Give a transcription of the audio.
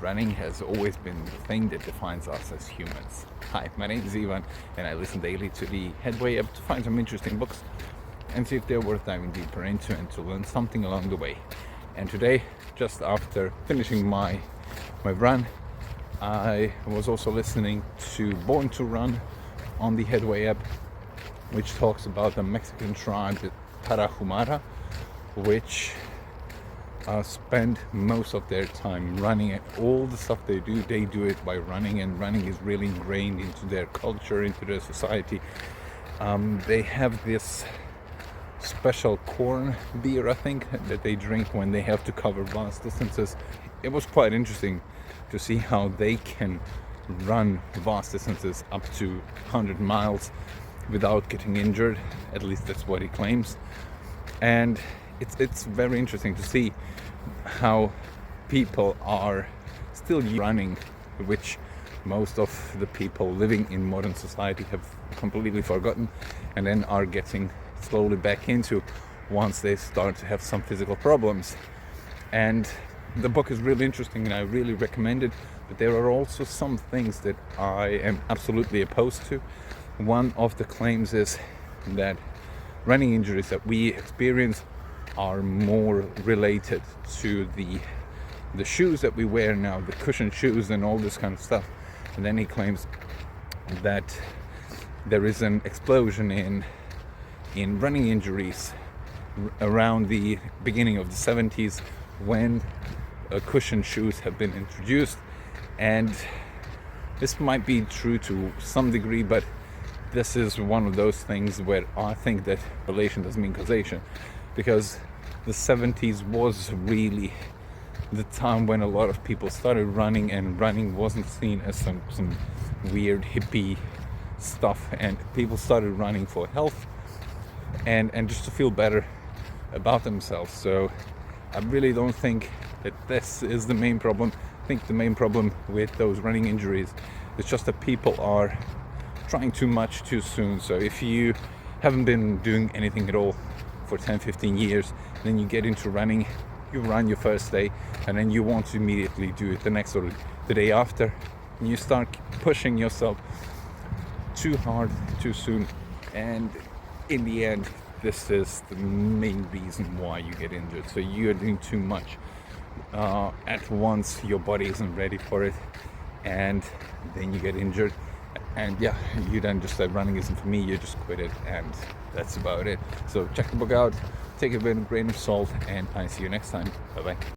running has always been the thing that defines us as humans. Hi, my name is Ivan, and I listen daily to the Headway app to find some interesting books and see if they're worth diving deeper into and to learn something along the way. And today, just after finishing my run, I was also listening to Born to Run on the Headway app, which talks about the Mexican tribe Tarahumara, which spend most of their time running, and all the stuff they do it by running, and running is really ingrained into their culture, into their society. They have this special corn beer, I think, that they drink when they have to cover vast distances. It was quite interesting to see how they can run vast distances up to 100 miles without getting injured. At least that's what he claims. And it's very interesting to see how people are still running, which most of the people living in modern society have completely forgotten, and then are getting slowly back into once they start to have some physical problems. And the book is really interesting and I really recommend it, but there are also some things that I am absolutely opposed to. One of the claims is that running injuries that we experience are more related to the shoes that we wear now, the cushion shoes and all this kind of stuff. And then he claims that there is an explosion in running injuries around the beginning of the 70s when cushion shoes have been introduced. And this might be true to some degree, but this is one of those things where I think that relation doesn't mean causation, because the 70s was really the time when a lot of people started running, and running wasn't seen as some weird hippie stuff, and people started running for health and just to feel better about themselves. So I really don't think that this is the main problem. I think the main problem with those running injuries is just that people are trying too much too soon. So if you haven't been doing anything at all for 10-15 years, then you get into running, you run your first day, and then you want to immediately do it the next or the day after, and you start pushing yourself too hard too soon, and in the end this is the main reason why you get injured. So you're doing too much at once, your body isn't ready for it, and then you get injured. And yeah, you then just said running isn't for me, you just quit it, and that's about it. So check the book out, take it with a grain of salt, and I see you next time. Bye bye.